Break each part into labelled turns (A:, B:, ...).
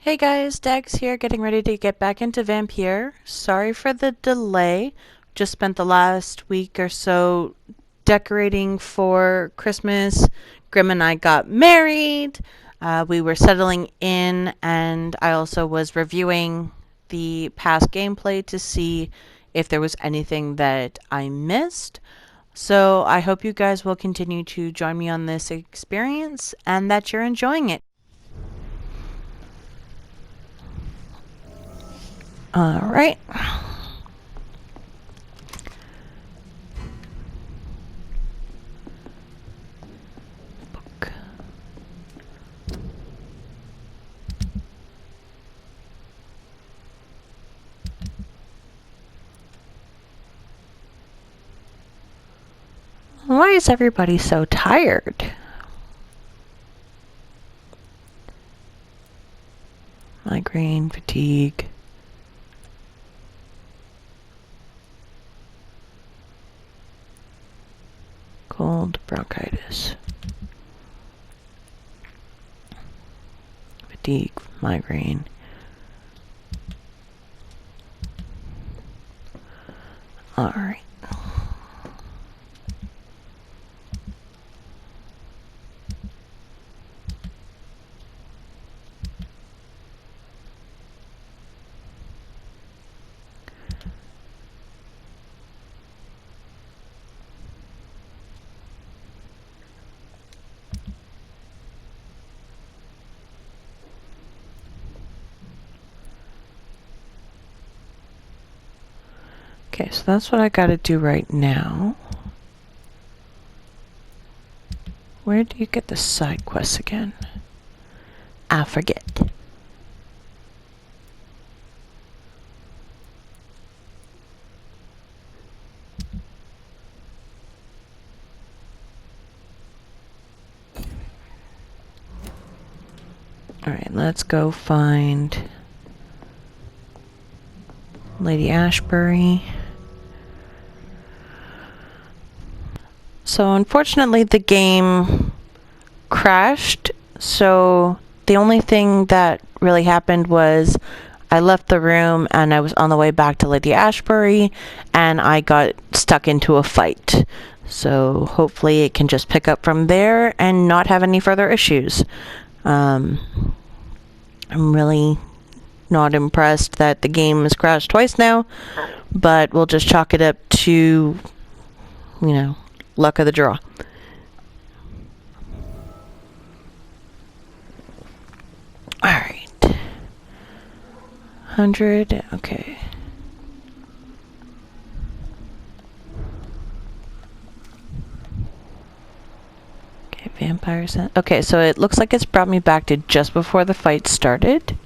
A: Hey guys, Daggz here, getting ready to get back into Vampyr. Sorry for the delay. Just spent the last week or so decorating for Christmas. Grim and I got married. We were settling in, and I also was reviewing the past gameplay to see if there was anything that I missed. So I hope you guys will continue to join me on this experience and that you're enjoying it. All right. Book. Why is everybody so tired? Migraine, fatigue. Cold, bronchitis. Fatigue, migraine. Alright. Okay, so that's what I gotta do right now. Where do you get the side quests again? I forget. Alright, let's go find Lady Ashbury. So unfortunately the game crashed, so the only thing that really happened was I left the room and I was on the way back to Lady Ashbury and I got stuck into a fight. So hopefully it can just pick up from there and not have any further issues. I'm really not impressed that the game has crashed twice now, but we'll just chalk it up to, luck of the draw. Alright. 100, okay. Okay, vampires. Okay, so it looks like it's brought me back to just before the fight started.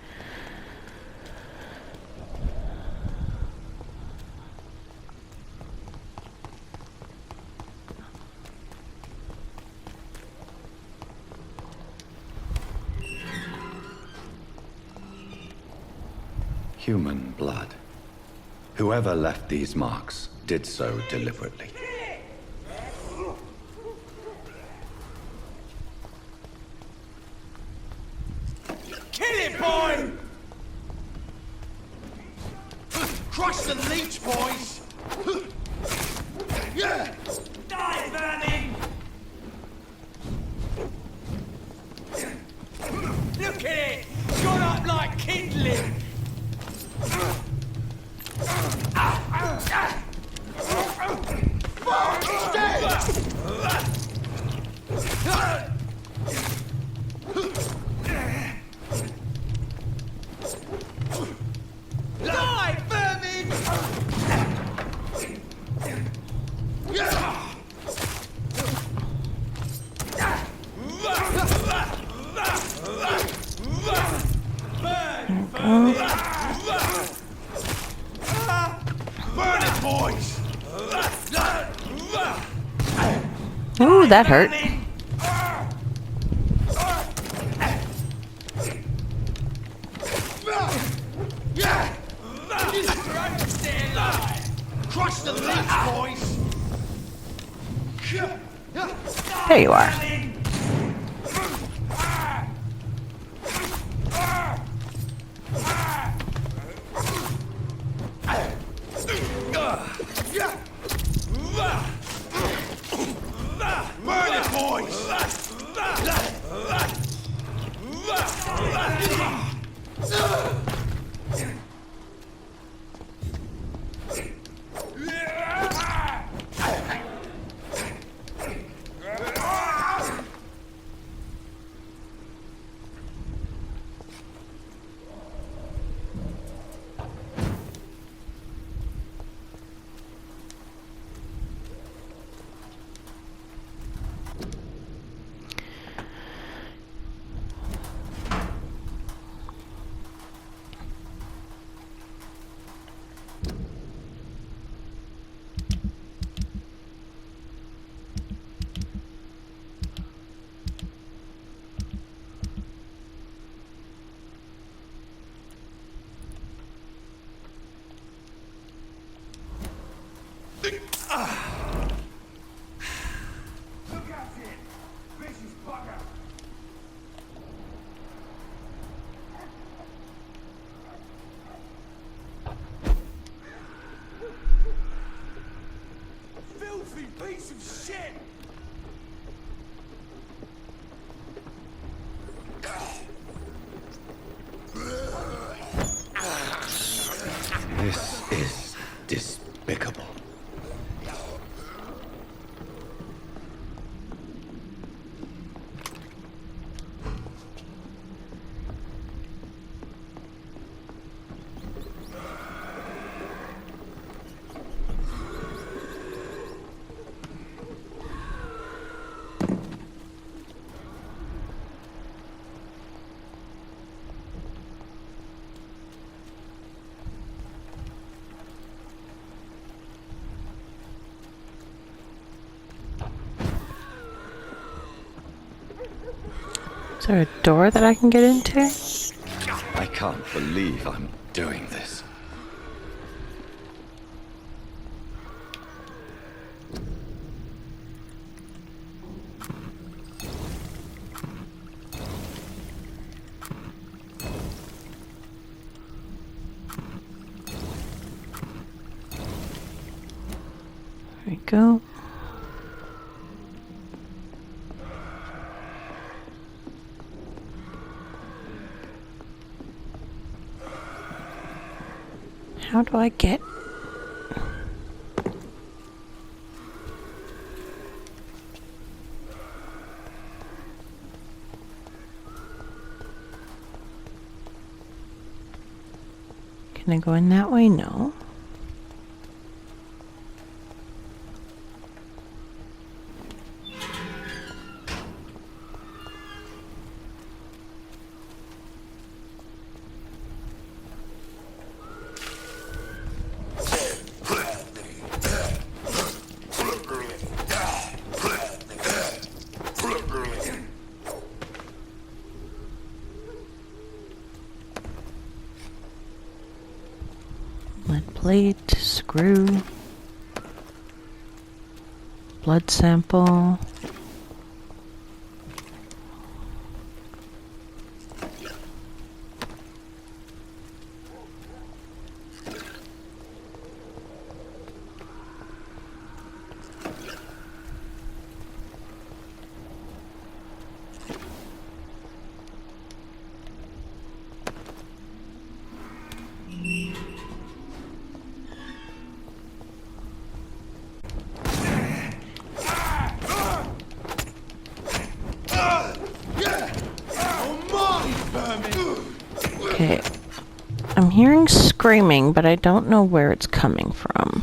B: Human blood. Whoever left these marks did so deliberately.
C: Kill it, boy! Crush the leech, boys! Yeah! Die, vermin! Look at it! Shot up like kindling! Die, vermin! Burn it, boys!
A: Ooh, that hurt.
C: Crush the leech, boys!
A: There you are.
C: filthy piece of shit!
B: This is despicable.
A: Is there a door that I can get into?
B: I can't believe I'm doing this.
A: There we go. How do I get? Can I go in that way? No. Lead plate, screw, blood sample. Okay, I'm hearing screaming, but I don't know where it's coming from.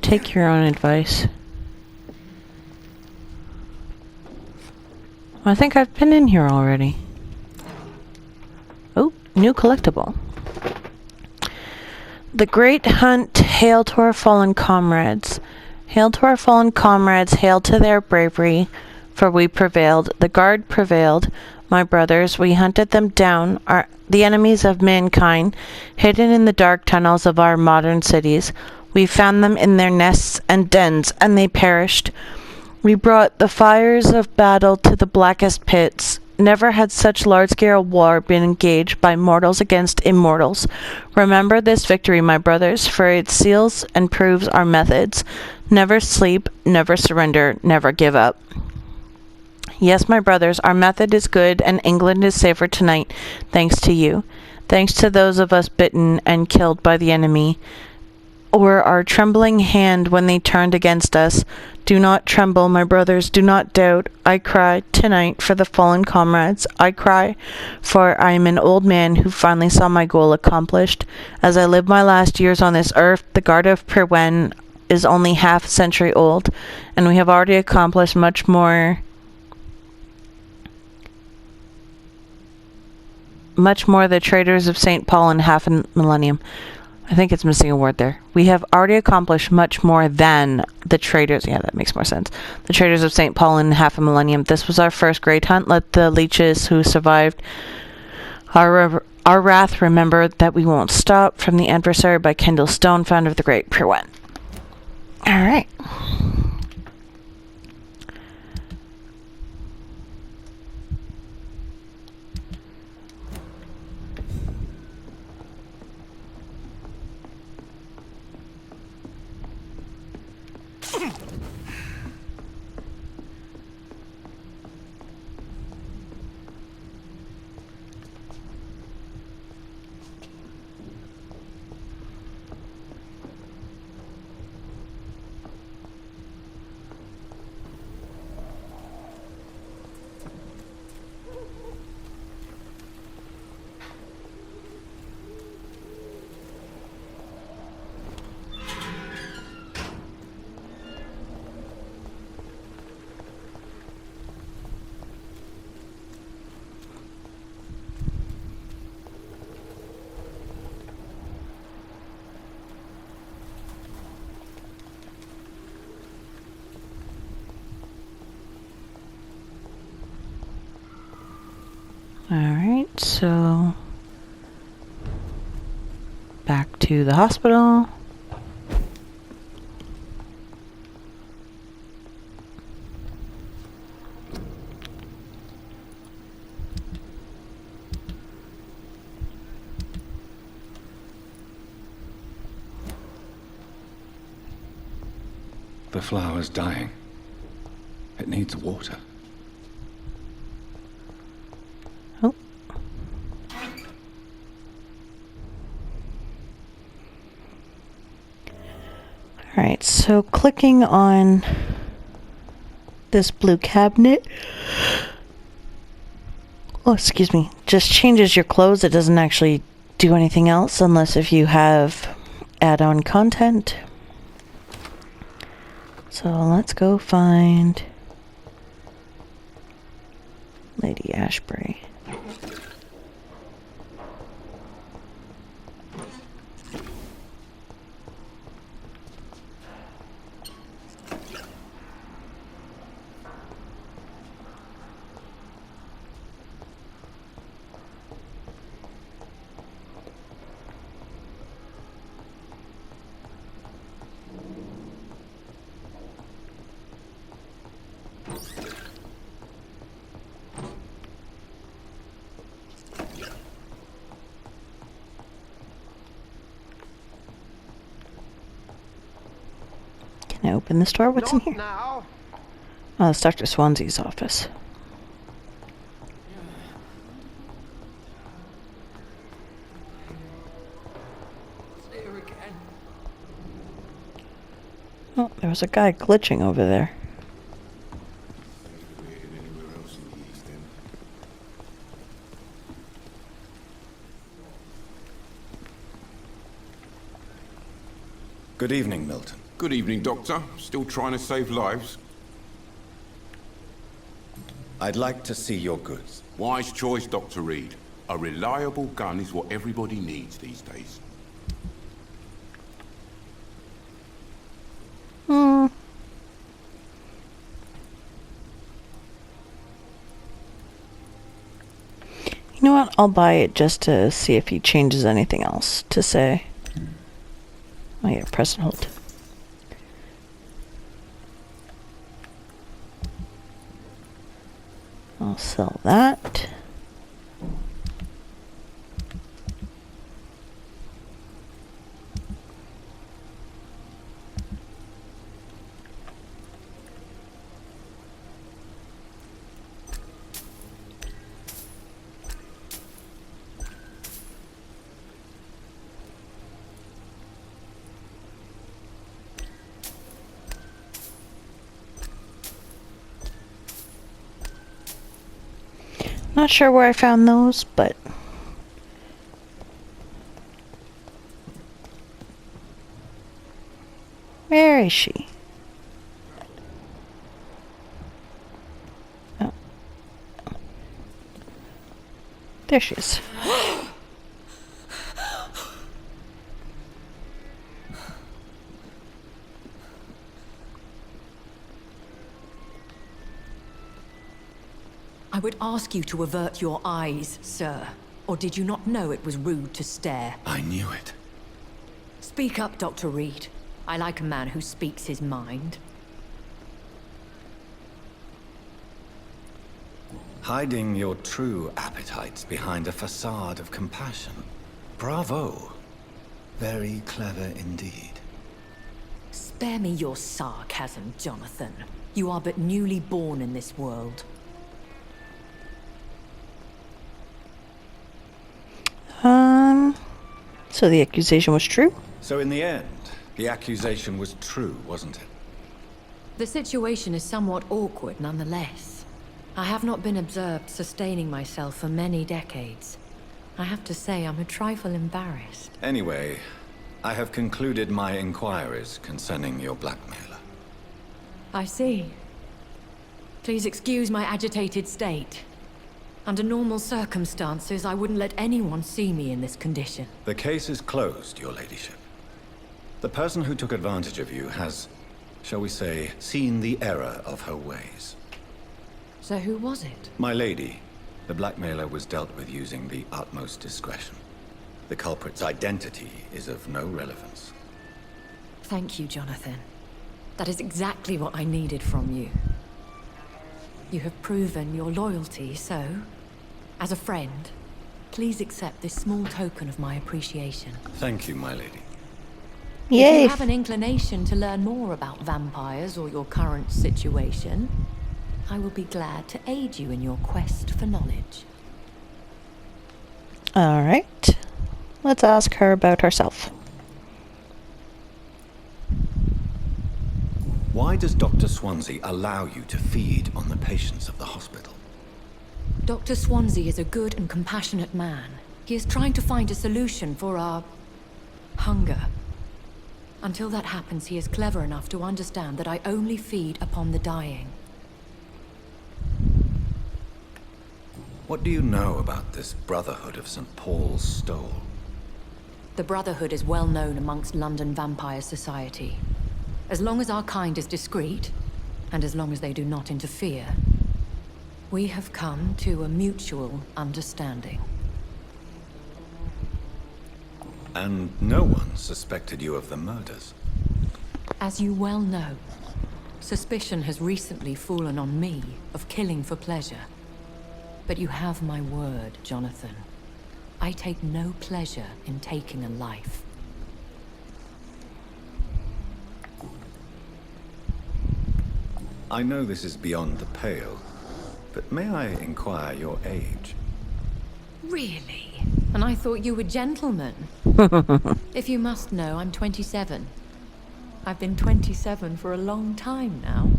A: Take your own advice. I think I've been in here already. Oh, new collectible. The Great Hunt, hail to our fallen comrades. Hail to our fallen comrades, hail to their bravery, for we prevailed. The guard prevailed, my brothers. We hunted them down, the enemies of mankind, hidden in the dark tunnels of our modern cities. We found them in their nests and dens, and they perished. We brought the fires of battle to the blackest pits. Never had such large-scale war been engaged by mortals against immortals. Remember this victory, my brothers, for it seals and proves our methods. Never sleep, never surrender, never give up. Yes, my brothers, our method is good, and England is safer tonight, thanks to you. Thanks to those of us bitten and killed by the enemy, or our trembling hand when they turned against us. Do not tremble, my brothers, do not doubt. I cry tonight for the fallen comrades. I cry, for I am an old man who finally saw my goal accomplished. As I live my last years on this earth, the Guard of Perwen is only half a century old, and we have already accomplished much more the traders of St. Paul in half a millennium. I think it's missing a word there. We have already accomplished much more than the traders. Yeah, that makes more sense. The traders of St. Paul in half a millennium. This was our first great hunt. Let the leeches who survived Our wrath remember that we won't stop from the adversary by Kendall Stone, founder of the Great Pirouette. Alright. Alright, so back to the hospital.
B: The flower's dying. It needs water.
A: Oh. Alright, so clicking on this blue cabinet, oh, excuse me, just changes your clothes. It doesn't actually do anything else unless if you have add-on content. So let's go find Lady Ashbury. Can I open this door? What's in here?
C: Now.
A: Oh, it's Dr. Swansea's office.
C: Here again.
A: Oh, there was a guy glitching over there.
B: Good evening, Milton.
D: Good evening, Doctor. Still trying to save lives?
B: I'd like to see your goods.
D: Wise choice, Dr. Reed. A reliable gun is what everybody needs these days.
A: You know what? I'll buy it just to see if he changes anything else to say. Oh yeah, press and hold. I'll sell that. Not sure where I found those, but where is she? Oh. There she is.
E: I would ask you to avert your eyes, sir. Or did you not know it was rude to stare?
B: I knew it.
E: Speak up, Dr. Reed. I like a man who speaks his mind.
B: Hiding your true appetites behind a facade of compassion. Bravo. Very clever indeed.
E: Spare me your sarcasm, Jonathan. You are but newly born in this world.
A: So the accusation was true?
B: So in the end, the accusation was true, wasn't it?
E: The situation is somewhat awkward nonetheless. I have not been observed sustaining myself for many decades. I have to say I'm a trifle embarrassed.
B: Anyway, I have concluded my inquiries concerning your blackmailer.
E: I see. Please excuse my agitated state. Under normal circumstances, I wouldn't let anyone see me in this condition.
B: The case is closed, your ladyship. The person who took advantage of you has, shall we say, seen the error of her ways.
E: So who was it?
B: My lady, the blackmailer was dealt with using the utmost discretion. The culprit's identity is of no relevance.
E: Thank you, Jonathan. That is exactly what I needed from you. You have proven your loyalty, so, as a friend, please accept this small token of my appreciation.
B: Thank you, my lady.
E: If
A: Yay!
E: you have an inclination to learn more about vampires or your current situation, I will be glad to aid you in your quest for knowledge.
A: Alright. Let's ask her about herself.
B: Why does Dr. Swansea allow you to feed on the patients of the hospital?
E: Dr. Swansea is a good and compassionate man. He is trying to find a solution for our hunger. Until that happens, he is clever enough to understand that I only feed upon the dying.
B: What do you know about this Brotherhood of St. Paul's Stole?
E: The Brotherhood is well known amongst London Vampire Society. As long as our kind is discreet, and as long as they do not interfere, we have come to a mutual understanding.
B: And no one suspected you of the murders?
E: As you well know, suspicion has recently fallen on me of killing for pleasure. But you have my word, Jonathan. I take no pleasure in taking a life.
B: I know this is beyond the pale, but may I inquire your age?
E: Really? And I thought you were gentlemen. If you must know, I'm 27. I've been 27 for a long time now,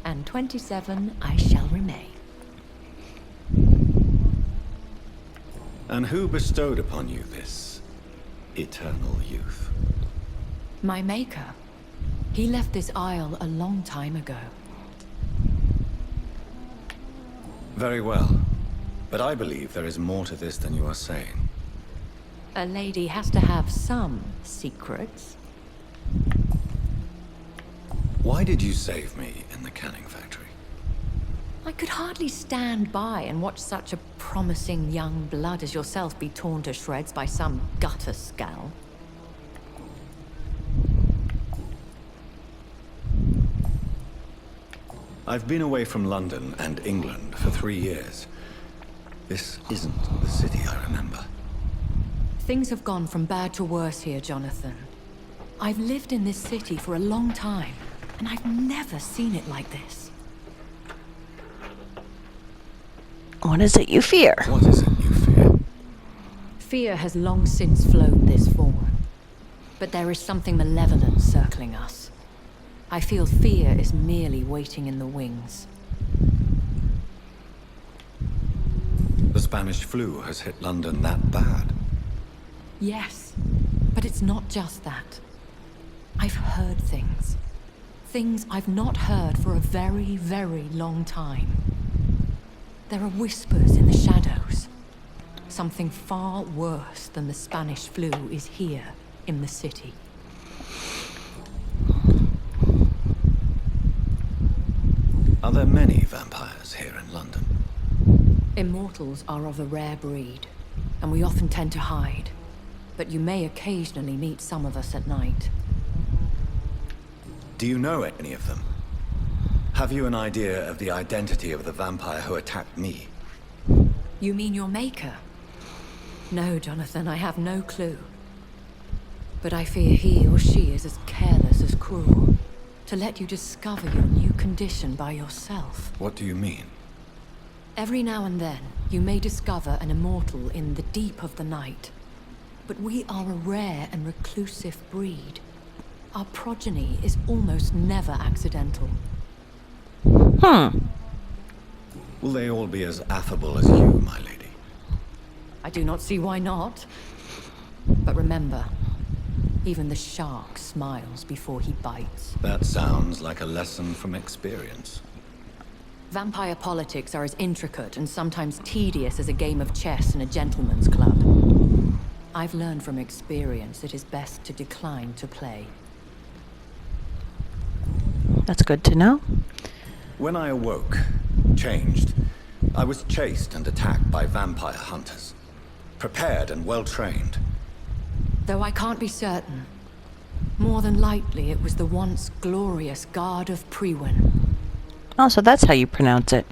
E: and 27 I shall remain.
B: And who bestowed upon you this eternal youth?
E: My maker. He left this isle a long time ago.
B: Very well, but I believe there is more to this than you are saying.
E: A lady has to have some secrets.
B: Why did you save me in the canning factory?
E: I could hardly stand by and watch such a promising young blood as yourself be torn to shreds by some gutter scowl.
B: I've been away from London and England for 3 years. This isn't the city I remember.
E: Things have gone from bad to worse here, Jonathan. I've lived in this city for a long time, and I've never seen it like this.
A: What is it you fear?
B: What is it you fear?
E: Fear has long since flown this form. But there is something malevolent circling us. I feel fear is merely waiting in the wings.
B: The Spanish flu has hit London that bad.
E: Yes, but it's not just that. I've heard things. Things I've not heard for a very, very long time. There are whispers in the shadows. Something far worse than the Spanish flu is here in the city.
B: Are there many vampires here in London?
E: Immortals are of a rare breed, and and we often tend to hide. But you may occasionally meet some of us at night.
B: Do you know any of them? Have you an idea of the identity of the vampire who attacked me?
E: You mean your maker? No, Jonathan, I have no clue. But I fear he or she is as careless as cruel. To let you discover your new condition by yourself.
B: What do you mean?
E: Every now and then, you may discover an immortal in the deep of the night. But we are a rare and reclusive breed. Our progeny is almost never accidental.
B: Will they all be as affable as you, my lady?
E: I do not see why not. But remember, even the shark smiles before he bites.
B: That sounds like a lesson from experience.
E: Vampire politics are as intricate and sometimes tedious as a game of chess in a gentleman's club. I've learned from experience it is best to decline to play.
A: That's good to know.
B: When I awoke, changed, I was chased and attacked by vampire hunters. Prepared and well-trained.
E: Though I can't be certain. More than likely it was the once glorious Guard of Priwen.
A: Oh, so that's how you pronounce it.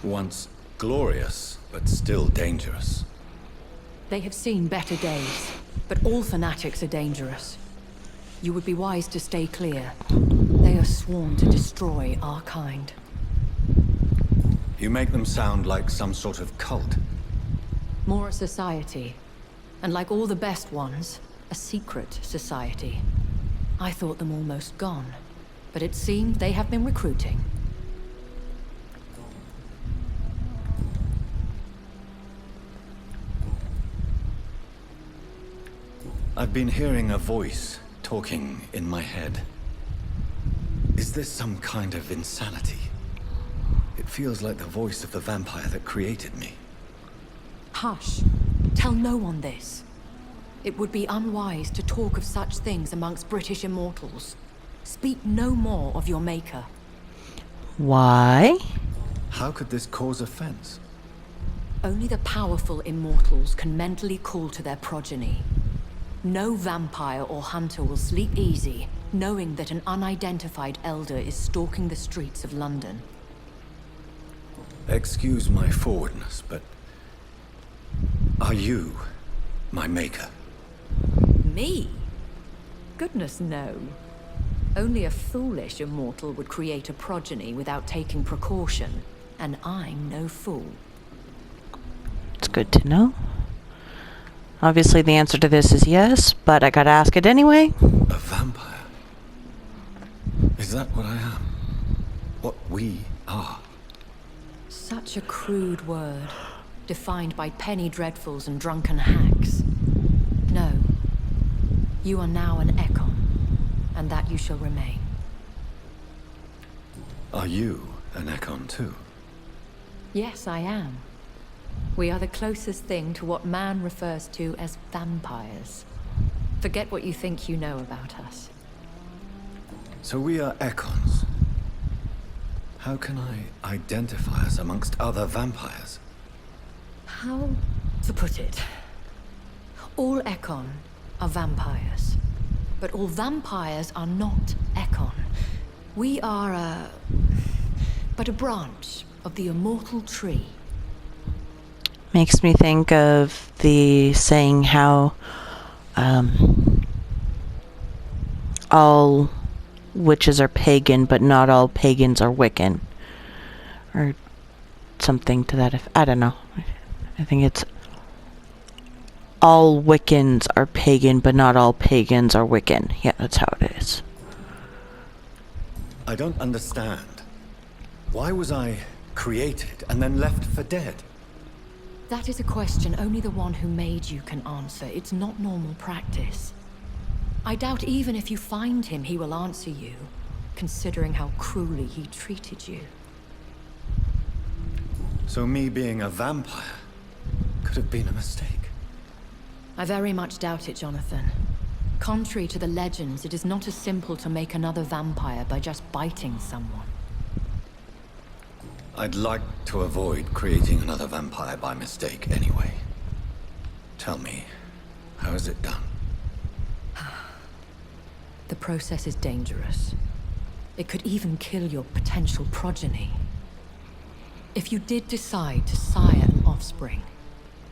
B: Once glorious, but still dangerous.
E: They have seen better days, but all fanatics are dangerous. You would be wise to stay clear. They are sworn to destroy our kind.
B: You make them sound like some sort of cult.
E: More a society. And like all the best ones, a secret society. I thought them almost gone, but it seemed they have been recruiting.
B: I've been hearing a voice talking in my head. Is this some kind of insanity? It feels like the voice of the vampire that created me.
E: Hush. Tell no one this. It would be unwise to talk of such things amongst British immortals. Speak no more of your maker.
A: Why?
B: How could this cause offense?
E: Only the powerful immortals can mentally call to their progeny. No vampire or hunter will sleep easy, knowing that an unidentified elder is stalking the streets of London.
B: Excuse my forwardness, but... are you my maker?
E: Me? Goodness, no. Only a foolish immortal would create a progeny without taking precaution, and I'm no fool.
A: It's good to know. Obviously the answer to this is yes, but I gotta ask it anyway.
B: A vampire? Is that what I am? What we are?
E: Such a crude word, defined by penny dreadfuls and drunken hacks. No. You are now an Ekon, and that you shall remain.
B: Are you an Ekon too?
E: Yes, I am. We are the closest thing to what man refers to as vampires. Forget what you think you know about us.
B: So we are Ekons. How can I identify us amongst other vampires?
E: How to put it? All Ekon are vampires. But all vampires are not Ekon. We are but a branch of the immortal tree.
A: Makes me think of the saying how all witches are pagan, but not all pagans are Wiccan. Or something to that effect. I don't know. I think it's all Wiccans are pagan, but not all pagans are Wiccan. Yeah, that's how it is.
B: I don't understand. Why was I created and then left for dead?
E: That is a question only the one who made you can answer. It's not normal practice. I doubt even if you find him, he will answer you, considering how cruelly he treated you.
B: So me being a vampire could have been a mistake.
E: I very much doubt it, Jonathan. Contrary to the legends, it is not as simple to make another vampire by just biting someone.
B: I'd like to avoid creating another vampire by mistake anyway. Tell me, how is it done?
E: The process is dangerous. It could even kill your potential progeny. If you did decide to sire an offspring,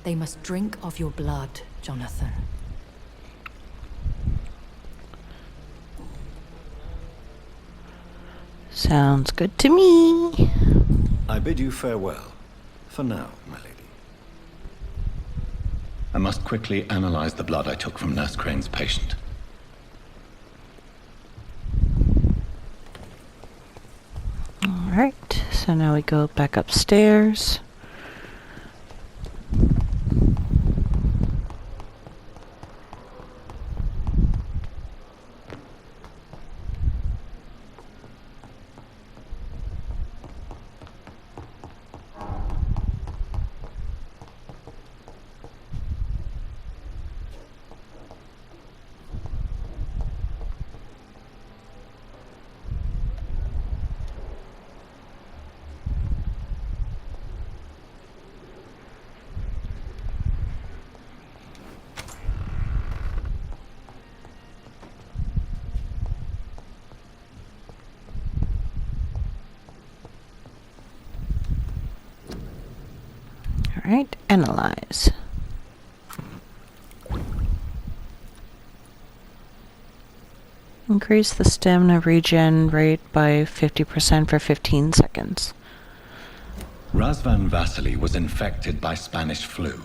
E: they must drink of your blood, Jonathan.
A: Sounds good to me.
B: I bid you farewell. For now, my lady. I must quickly analyze the blood I took from Nurse Crane's patient.
A: Alright, so now we go back upstairs. Alright, analyze. Increase the stamina regen rate by 50% for 15 seconds.
B: Razvan Vasily was infected by Spanish flu,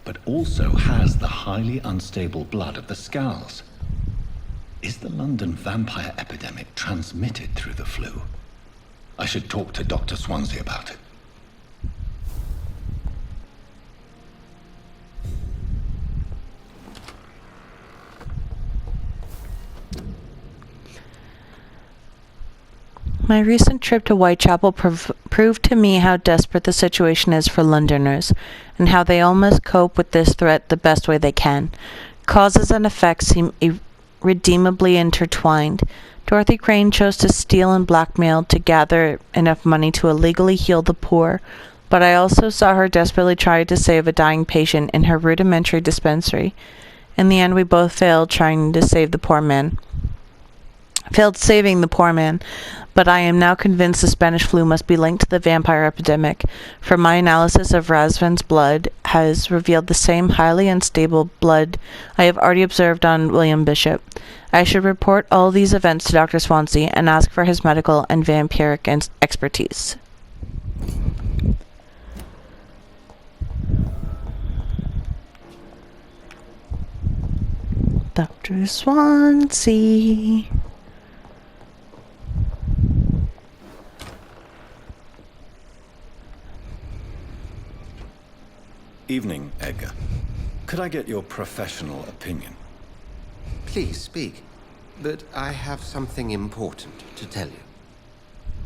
B: but also has the highly unstable blood of the Skulls. Is the London vampire epidemic transmitted through the flu? I should talk to Dr. Swansea about it.
A: My recent trip to Whitechapel proved to me how desperate the situation is for Londoners, and how they all must cope with this threat the best way they can. Causes and effects seem irredeemably intertwined. Dorothy Crane chose to steal and blackmail to gather enough money to illegally heal the poor, but I also saw her desperately try to save a dying patient in her rudimentary dispensary. In the end, we both failed saving the poor man, but I am now convinced the Spanish flu must be linked to the vampire epidemic, for my analysis of Razvan's blood has revealed the same highly unstable blood I have already observed on William Bishop. I should report all these events to Dr. Swansea and ask for his medical and vampiric expertise. Dr. Swansea.
B: Evening, Edgar. Could I get your professional opinion?
F: Please speak, but I have something important to tell you.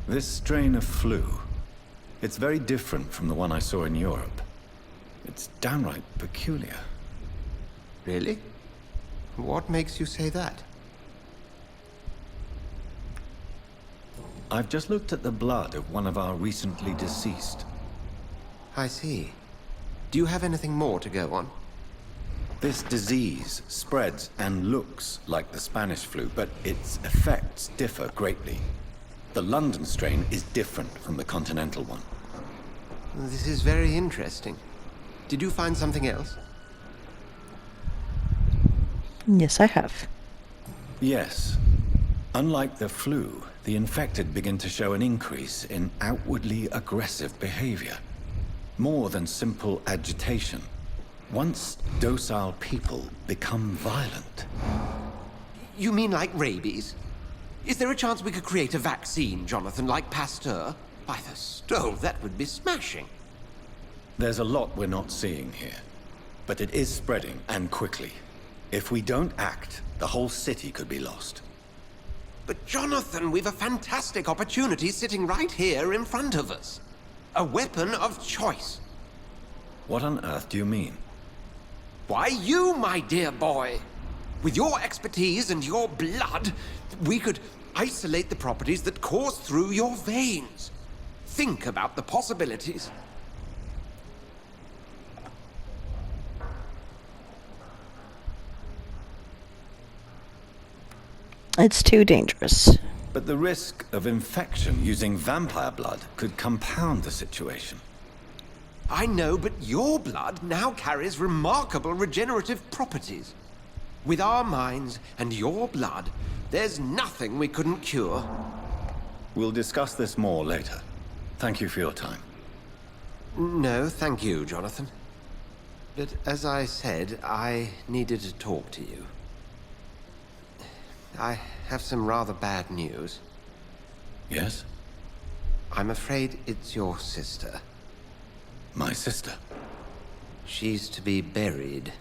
B: This strain of flu, it's very different from the one I saw in Europe. It's downright peculiar.
F: Really? What makes you say that?
B: I've just looked at the blood of one of our recently deceased.
F: I see. Do you have anything more to go on?
B: This disease spreads and looks like the Spanish flu, but its effects differ greatly. The London strain is different from the continental one.
F: This is very interesting. Did you find something else?
A: Yes, I have.
B: Yes. Unlike the flu, the infected begin to show an increase in outwardly aggressive behavior. More than simple agitation. Once docile people become violent.
F: You mean like rabies? Is there a chance we could create a vaccine, Jonathan, like Pasteur? By the stole, that would be smashing.
B: There's a lot we're not seeing here. But it is spreading, and quickly. If we don't act, the whole city could be lost.
F: But Jonathan, we've a fantastic opportunity sitting right here in front of us. A weapon of choice.
B: What on earth do you mean?
F: Why, you, my dear boy. With your expertise and your blood, we could isolate the properties that course through your veins. Think about the possibilities.
A: It's too dangerous.
B: But the risk of infection using vampire blood could compound the situation.
F: I know, but your blood now carries remarkable regenerative properties. With our minds and your blood, there's nothing we couldn't cure.
B: We'll discuss this more later. Thank you for your time.
F: No, thank you, Jonathan. But as I said, I needed to talk to you. I have some rather bad news.
B: Yes?
F: I'm afraid it's your sister.
B: My sister?
F: She's to be buried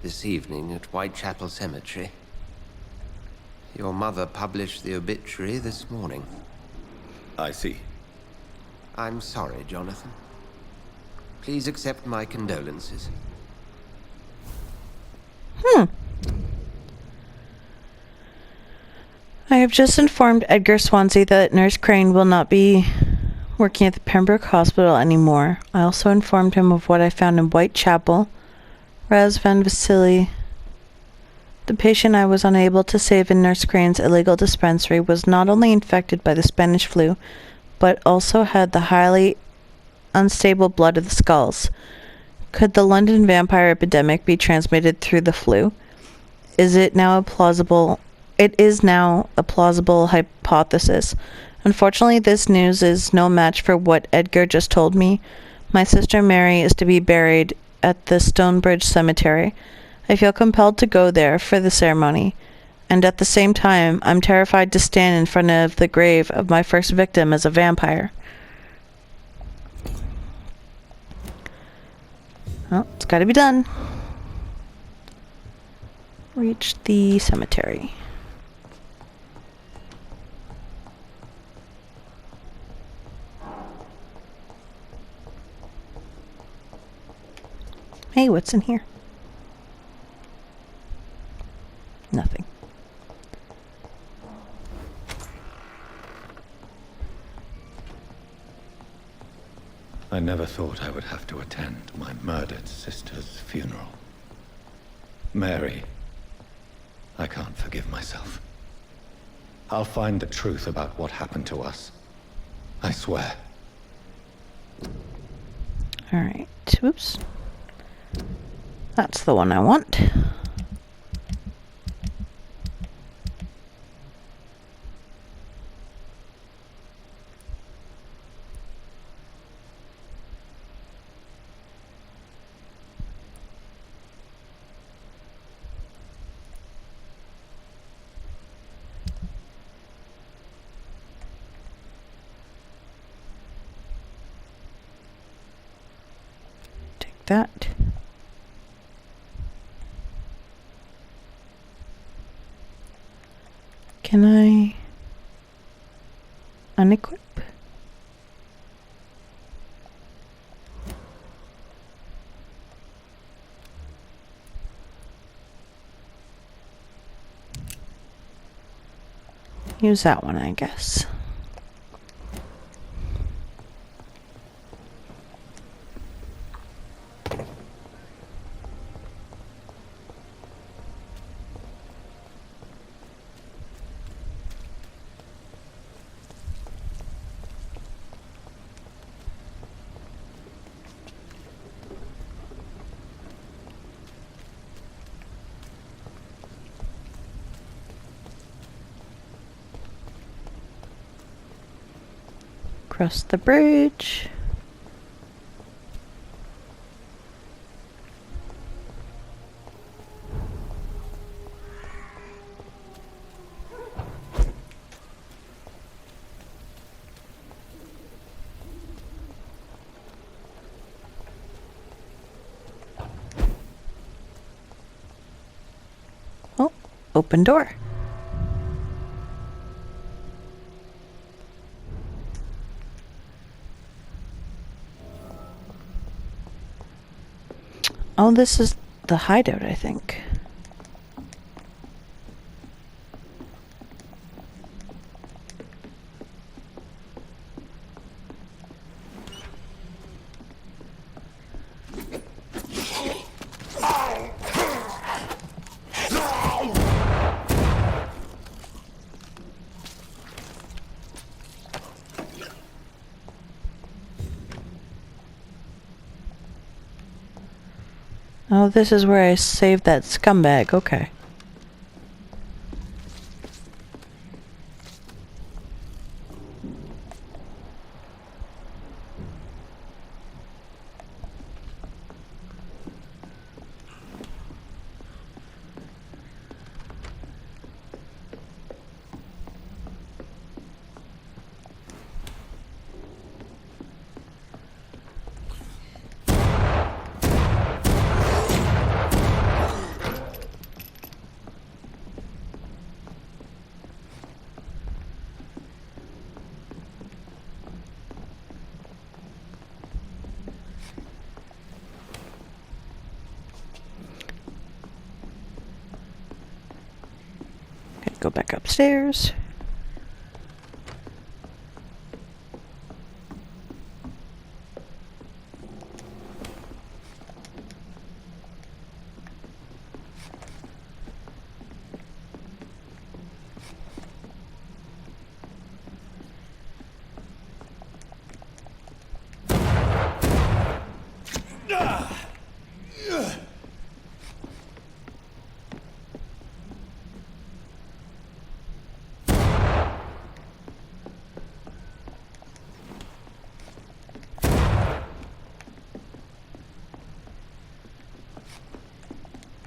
F: this evening at Whitechapel Cemetery. Your mother published the obituary this morning.
B: I see.
F: I'm sorry, Jonathan. Please accept my condolences.
A: I have just informed Edgar Swansea that Nurse Crane will not be working at the Pembroke Hospital anymore. I also informed him of what I found in Whitechapel. Raz Van Vasily, the patient I was unable to save in Nurse Crane's illegal dispensary, was not only infected by the Spanish flu, but also had the highly unstable blood of the skulls. Could the London vampire epidemic be transmitted through the flu? It is now a plausible hypothesis. Unfortunately, this news is no match for what Edgar just told me. My sister Mary is to be buried at the Stonebridge Cemetery. I feel compelled to go there for the ceremony, and at the same time, I'm terrified to stand in front of the grave of my first victim as a vampire. Well, it's gotta be done. Reach the cemetery. Hey, what's in here? Nothing.
B: I never thought I would have to attend my murdered sister's funeral. Mary, I can't forgive myself. I'll find the truth about what happened to us. I swear.
A: Alright, oops. That's the one I want. Take that. Can I unequip? Use that one, I guess. Cross the bridge. Oh, open door. Oh, this is the hideout, I think. Oh, this is where I saved that scumbag. Okay. Go back upstairs.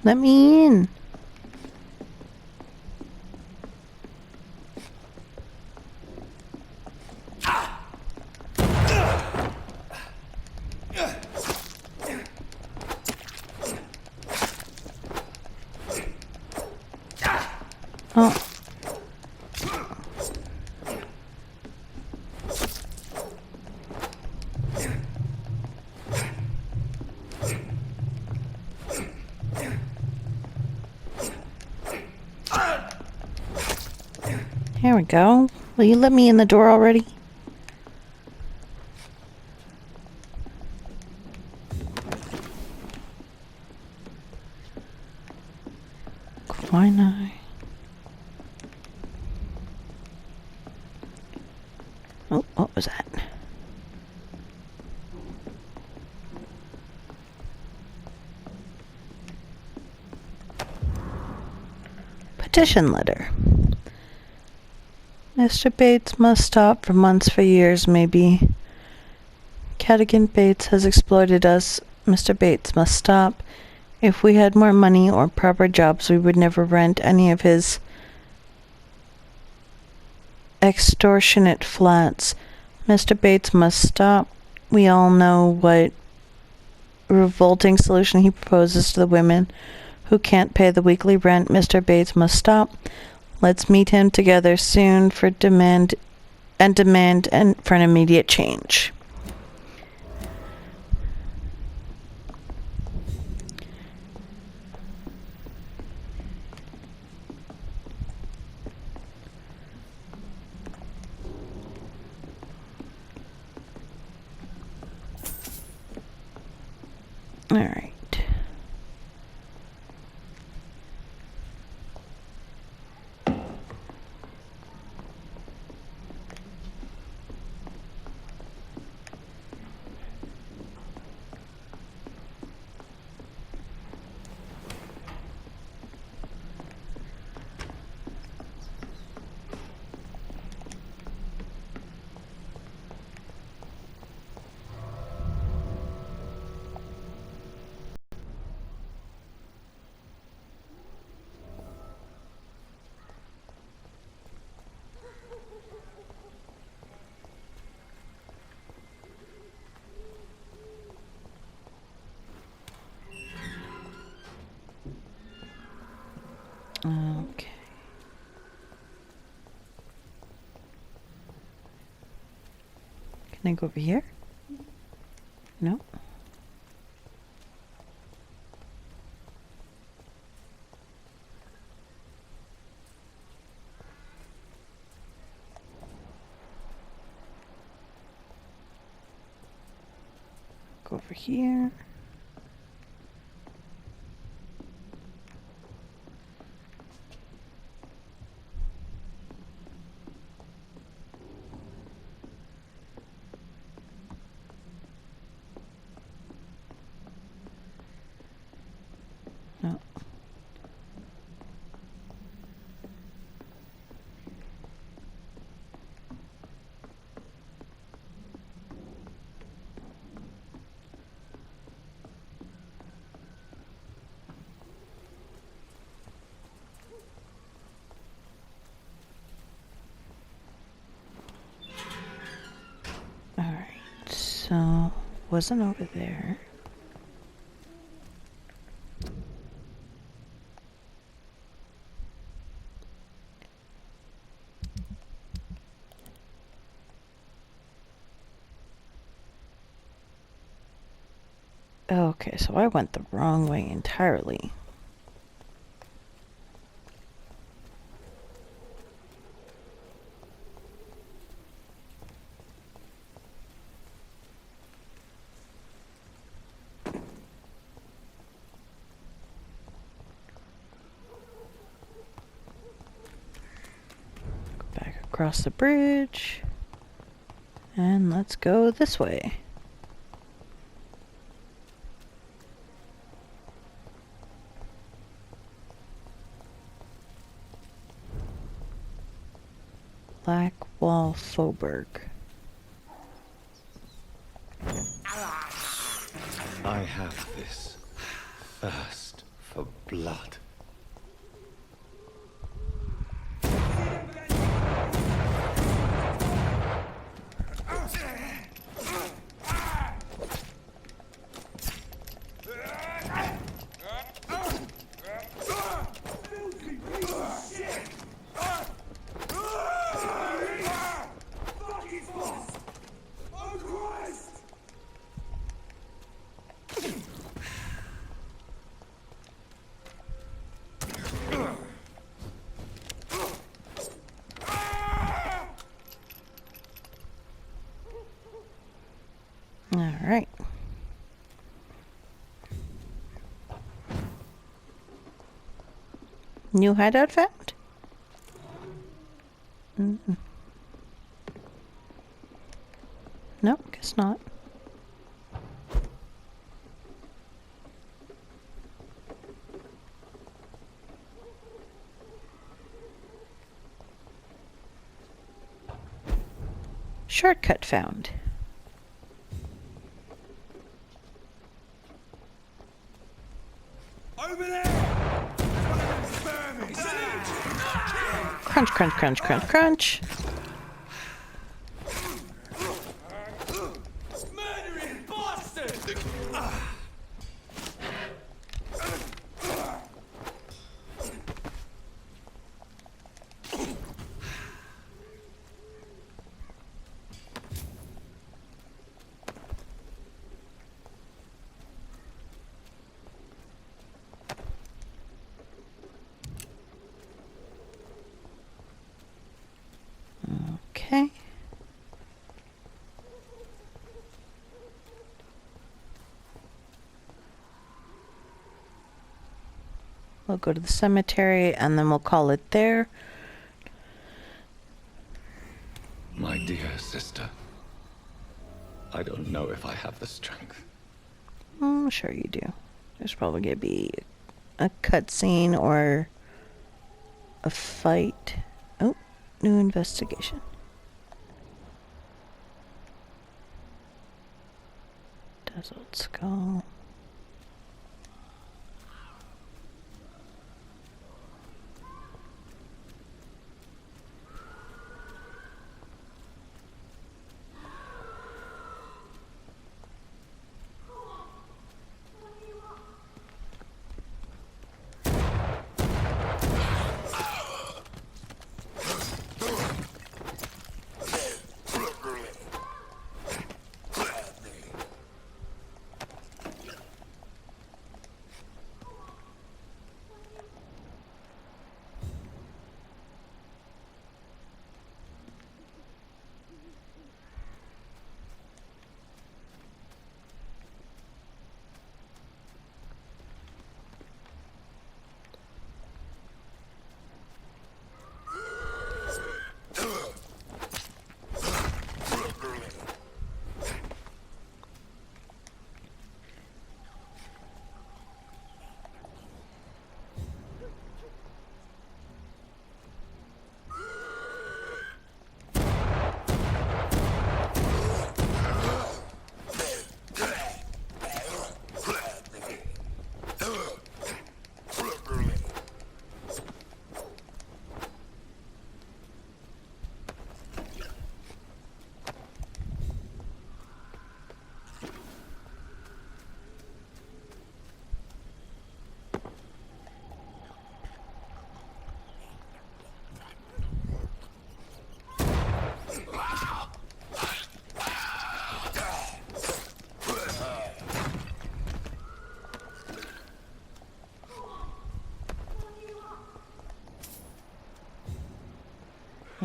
A: Let me in. Oh. Here we go. Will you let me in the door already? Why not? Oh, what was that? Petition letter. Mr. Bates must stop for months, for years, maybe. Cadigan Bates has exploited us. Mr. Bates must stop. If we had more money or proper jobs, we would never rent any of his extortionate flats. Mr. Bates must stop. We all know what revolting solution he proposes to the women who can't pay the weekly rent. Mr. Bates must stop. Let's meet him together soon for demand for an immediate change. All right. Okay. Can I go over here? No. Go over here. So, wasn't over there. Okay, so I went the wrong way entirely. Back across the bridge. And let's go this way. Black Wall Faubourg.
B: I have this thirst for blood.
A: Alright. New hideout found? Nope, guess not. Shortcut found.
C: Over there!
A: Crunch, crunch, crunch, crunch, crunch.
C: Murdering bastard!
A: Okay. We'll go to the cemetery and then we'll call it there.
B: My dear sister, I don't know if I have the strength.
A: I'm sure you do. There's probably gonna be a cutscene or a fight. Oh, new investigation. Dazzled skull.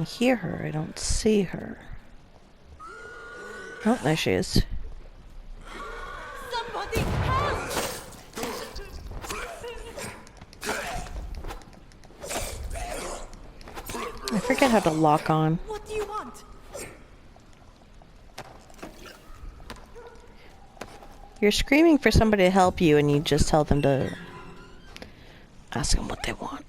A: I hear her, I don't see her. Oh, there she is.
E: Somebody help!
A: I forget how to lock on.
E: What do you want?
A: You're screaming for somebody to help you and you just tell them to ask them what they want.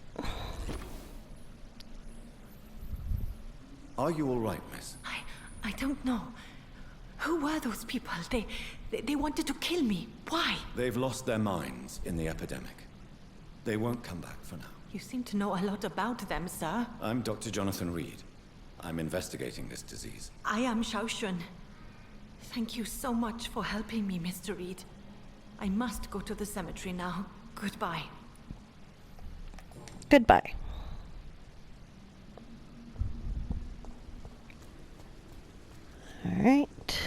B: Are you all right, miss?
E: I don't know. Who were those people? They wanted to kill me. Why?
B: They've lost their minds in the epidemic. They won't come back for now.
E: You seem to know a lot about them, sir.
B: I'm Dr. Jonathan Reed. I'm investigating this disease.
E: I am Xiaoxun. Thank you so much for helping me, Mr. Reed. I must go to the cemetery now. Goodbye.
A: Goodbye. Alright.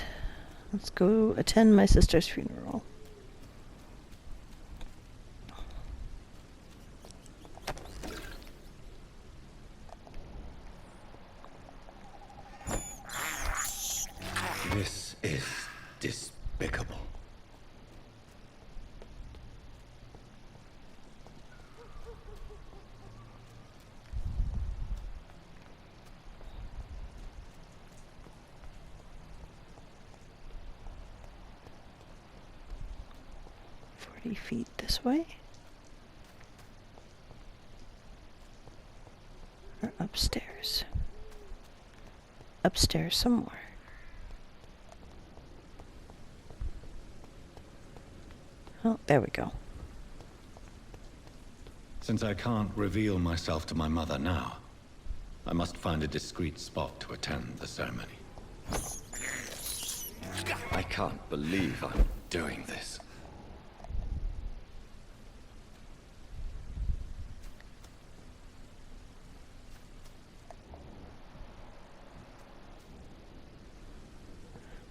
A: Let's go attend my sister's funeral.
B: This is despicable.
A: Feet this way. Or upstairs. Upstairs somewhere. Oh, there we go.
B: Since I can't reveal myself to my mother now, I must find a discreet spot to attend the ceremony. I can't believe I'm doing this.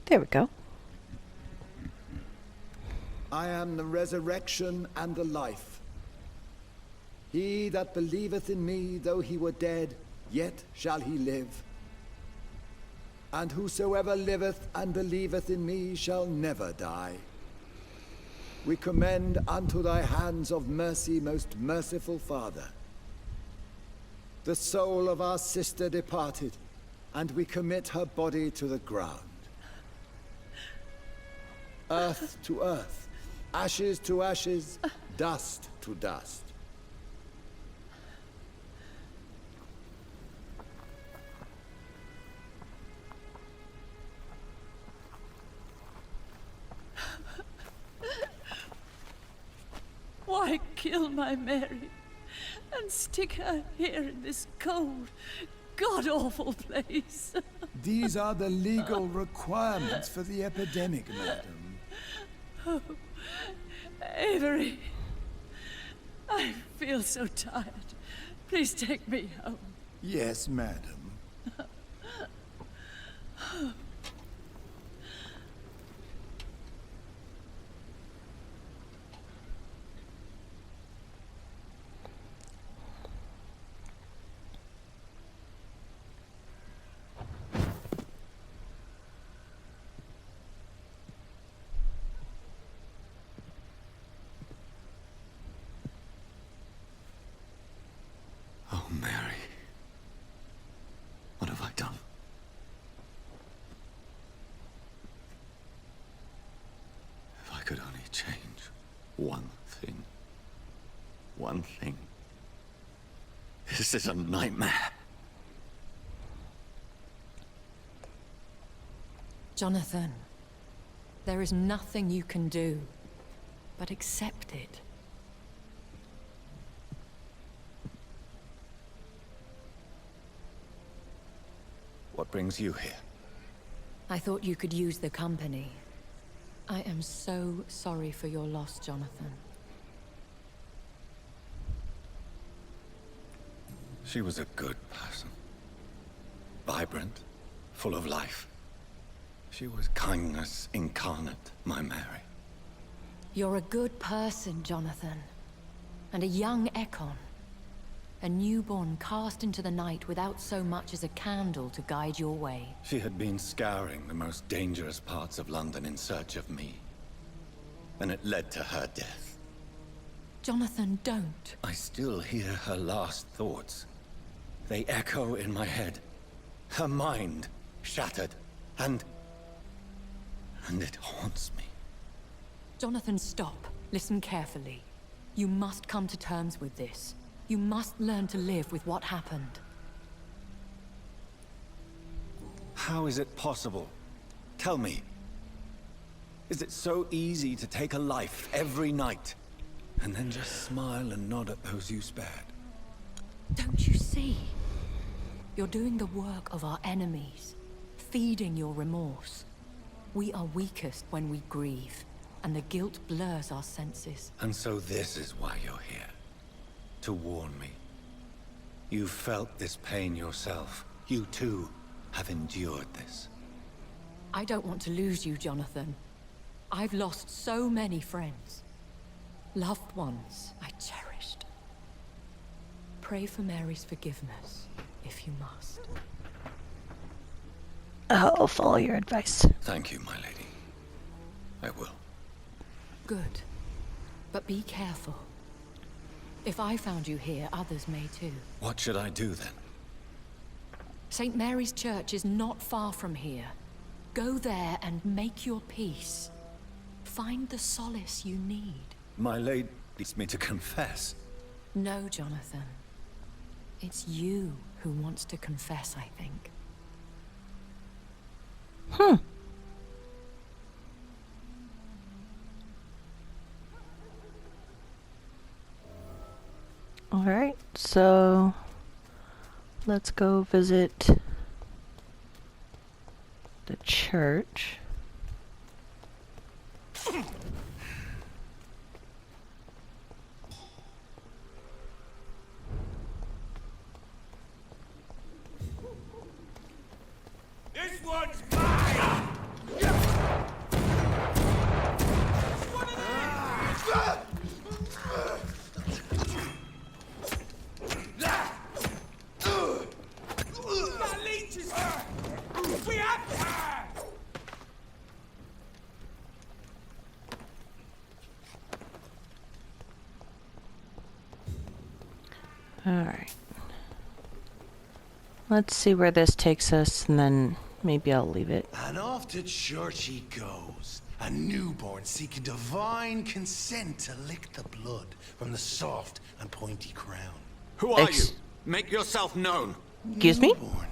A: There we go.
G: I am the resurrection and the life. He that believeth in me, though he were dead, yet shall he live. And whosoever liveth and believeth in me shall never die. We commend unto thy hands of mercy, most merciful Father, the soul of our sister departed, and we commit her body to the ground. Earth to earth, ashes to ashes, dust to dust.
H: Why kill my Mary and stick her here in this cold, god-awful place?
G: These are the legal requirements for the epidemic, madam.
H: Oh, Avery, I feel so tired. Please take me home.
G: Yes, madam.
B: Oh, Mary. What have I done? If I could only change one thing. One thing. This is a nightmare.
E: Jonathan, there is nothing you can do but accept it.
B: What brings you here?
E: I thought you could use the company. I am so sorry for your loss, Jonathan.
B: She was a good person. Vibrant, full of life. She was kindness incarnate, my Mary.
E: You're a good person, Jonathan. And a young Ekon. A newborn cast into the night without so much as a candle to guide your way.
B: She had been scouring the most dangerous parts of London in search of me. And it led to her death.
E: Jonathan, don't.
B: I still hear her last thoughts. They echo in my head. Her mind shattered, and it haunts me.
E: Jonathan, stop. Listen carefully. You must come to terms with this. You must learn to live with what happened.
B: How is it possible? Tell me. Is it so easy to take a life every night, and then just smile and nod at those you spared?
E: Don't you see? You're doing the work of our enemies, feeding your remorse. We are weakest when we grieve, and the guilt blurs our senses.
B: And so this is why you're here. To warn me. You felt this pain yourself. You too have endured this.
E: I don't want to lose you, Jonathan. I've lost so many friends. Loved ones I cherished. Pray for Mary's forgiveness, if you must.
A: I'll follow your advice.
B: Thank you, my lady. I will.
E: Good. But be careful. If I found you here, others may too.
B: What should I do then?
E: St. Mary's Church is not far from here. Go there and make your peace. Find the solace you need.
B: My lady needs me to confess.
E: No, Jonathan. It's you who wants to confess, I think.
A: Alright, so let's go visit the church.
C: This one's mine! My leeches! We have her!
A: Alright. Let's see where this takes us, and then maybe I'll leave it.
I: And off to church he goes, a newborn seeking divine consent to lick the blood from the soft and pointy crown.
B: Who are you?
A: Ex-
B: Make yourself known.
A: Excuse me?
I: Newborn,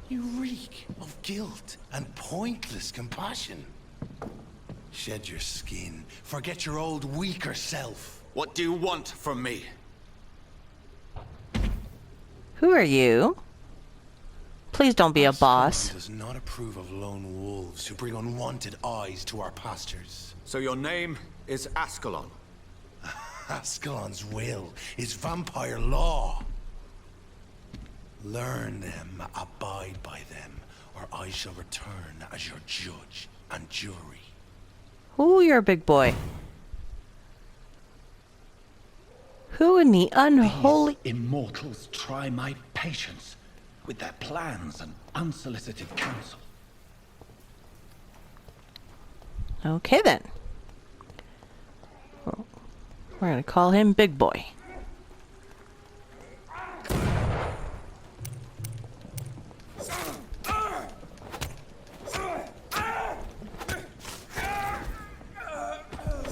I: you reek of guilt and pointless compassion. Shed your skin, forget your old weaker self.
B: What do you want from me?
A: Who are you? Please don't be a
I: Ascalon
A: boss.
I: does not approve of lone wolves who bring unwanted eyes to our pastures.
B: So your name is Ascalon.
I: Ascalon's will is vampire law. Learn them, abide by them, or I shall return as your judge and jury.
A: Ooh, you're a big boy. Who in the unholy...
J: Immortals try my patience with their plans and unsolicited counsel.
A: Okay then. Well, we're gonna call him Big Boy.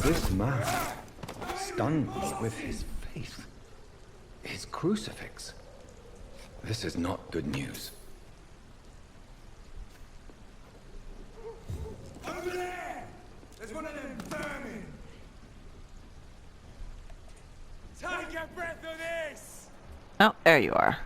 J: This man stunned me with his face, his crucifix.
B: This is not good news.
C: Over there! There's one of them vermin! Take a breath of this!
A: Oh, there you are.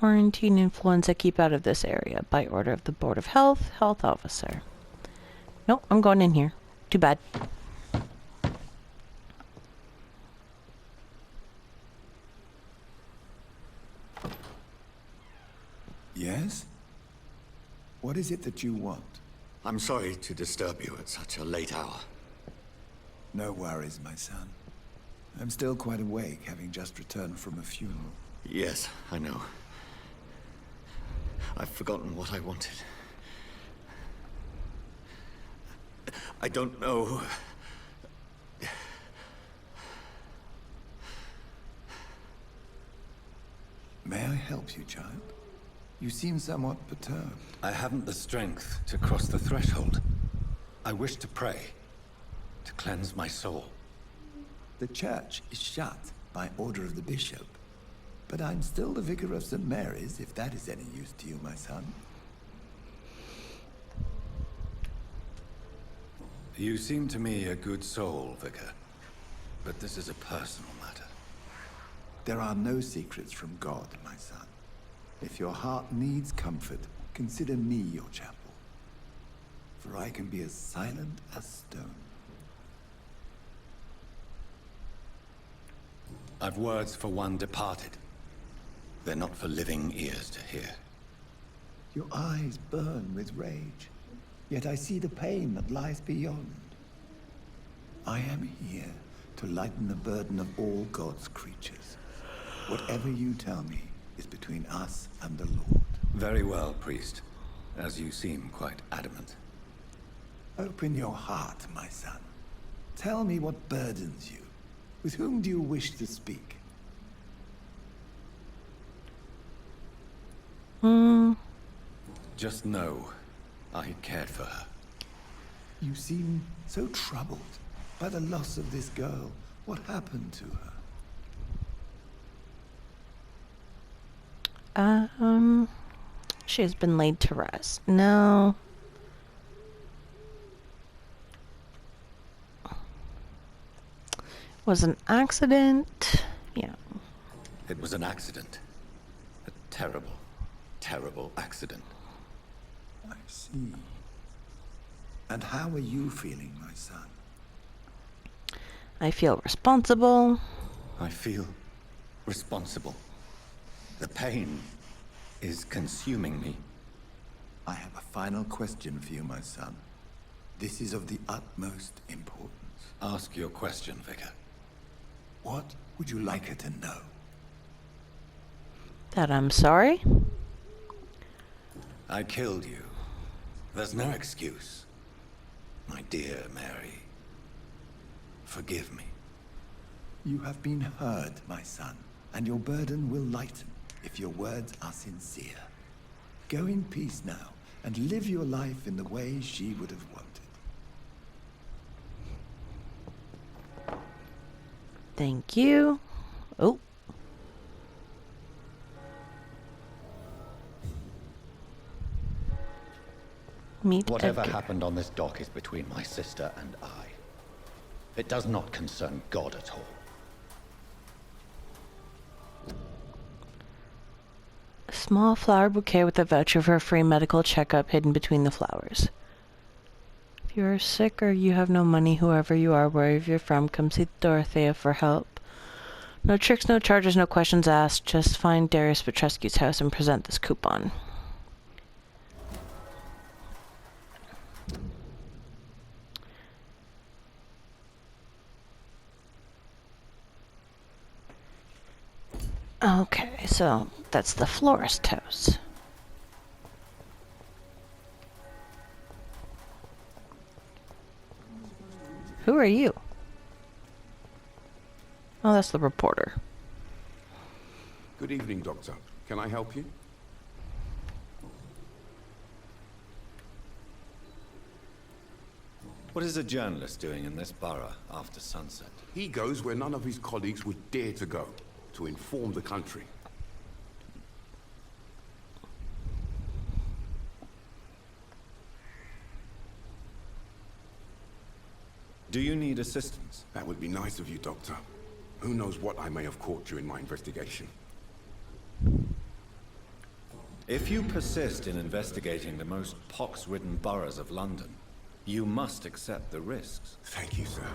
A: Quarantine influenza, keep out of this area. By order of the Board of Health, Health Officer. Nope, I'm going in here. Too bad.
G: Yes? What is it that you want?
B: I'm sorry to disturb you at such a late hour.
G: No worries, my son. I'm still quite awake, having just returned from a funeral.
B: Yes, I know. I've forgotten what I wanted. I don't know.
G: May I help you, child? You seem somewhat perturbed.
B: I haven't the strength to cross the threshold. I wish to pray, to cleanse my soul.
G: The church is shut by order of the bishop. But I'm still the vicar of St. Mary's, if that is any use to you, my son.
B: You seem to me a good soul, Vicar. But this is a personal matter.
G: There are no secrets from God, my son. If your heart needs comfort, consider me your chapel. For I can be as silent as stone.
B: I've words for one departed. They're not for living ears to hear.
G: Your eyes burn with rage, yet I see the pain that lies beyond. I am here to lighten the burden of all God's creatures. Whatever you tell me is between us and the Lord.
B: Very well, priest. As you seem quite adamant.
G: Open your heart, my son. Tell me what burdens you. With whom do you wish to speak?
B: Just know, I cared for her.
G: You seem so troubled by the loss of this girl. What happened to her?
A: She has been laid to rest. No. Was an accident. Yeah.
B: It was an accident. A terrible, terrible accident.
G: I see. And how are you feeling, my son?
A: I feel responsible.
B: I feel responsible. The pain is consuming me.
G: I have a final question for you, my son. This is of the utmost importance.
B: Ask your question, Vicar.
G: What would you like her to know?
A: That I'm sorry.
B: I killed you. There's no excuse. My dear Mary, forgive me.
G: You have been heard, my son, and your burden will lighten if your words are sincere. Go in peace now, and live your life in the way she would have wanted.
A: Thank you. Oh. Meet
J: Whatever
A: Edgar.
J: happened on this dock is between my sister and I. It does not concern God at all.
A: A small flower bouquet with a voucher for a free medical checkup hidden between the flowers. If you are sick or you have no money, whoever you are, wherever you're from, come see Dorothea for help. No tricks, no charges, no questions asked. Just find Darius Petrescu's house and present this coupon. Okay, so that's the florist house. Who are you? Oh, that's the reporter.
D: Good evening, Doctor. Can I help you?
B: What is a journalist doing in this borough after sunset?
D: He goes where none of his colleagues would dare to go, to inform the country.
B: Do you need assistance?
D: That would be nice of you, Doctor. Who knows what I may have caught during my investigation.
B: If you persist in investigating the most pox-ridden boroughs of London, you must accept the risks.
D: Thank you, sir.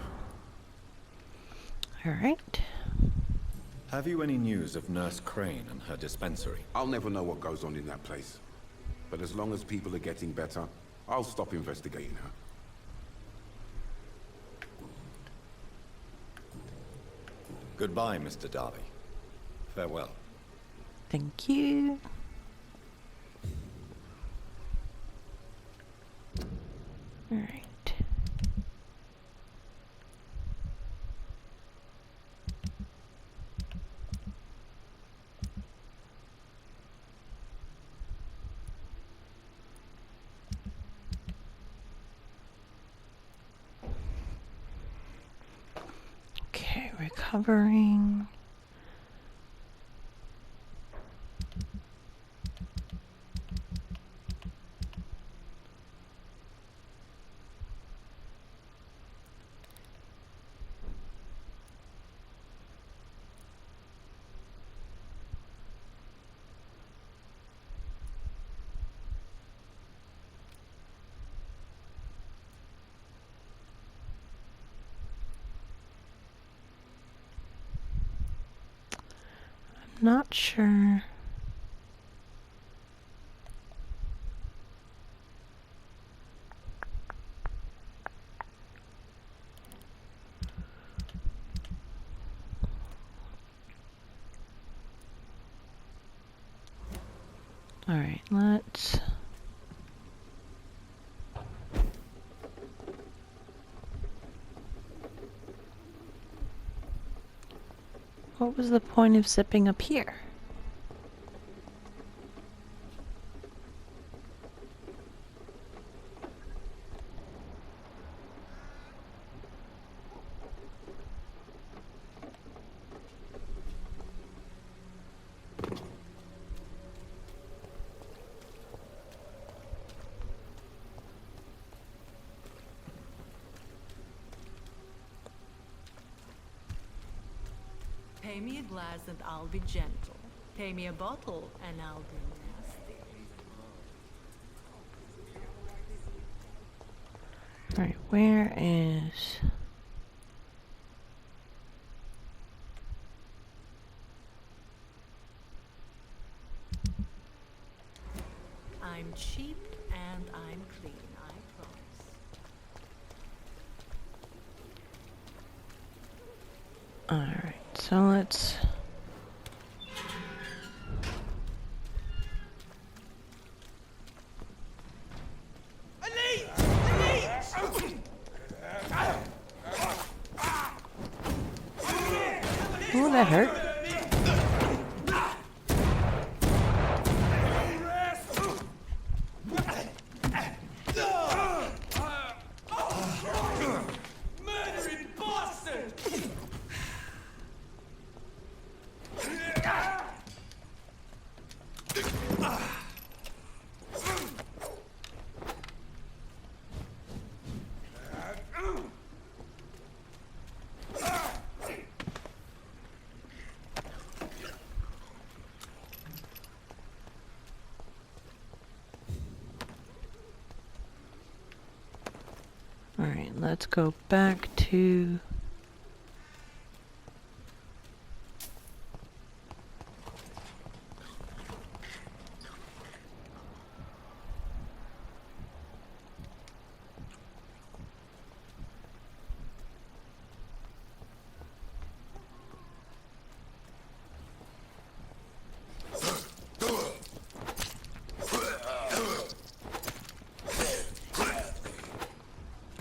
A: All right.
B: Have you any news of Nurse Crane and her dispensary?
D: I'll never know what goes on in that place. But as long as people are getting better, I'll stop investigating her.
B: Goodbye, Mr. Darby. Farewell.
A: Thank you. All right. Okay, recovering. Not sure. All right, let's what was the point of zipping up here?
K: Pay me a glass and I'll be gentle. Pay me a bottle and I'll be nasty.
A: Alright, where is...
K: I'm cheap and I'm clean, I promise.
A: Alright, so let's... Ooh, that hurt.
C: Murdering bastard!
A: Alright, let's go back to...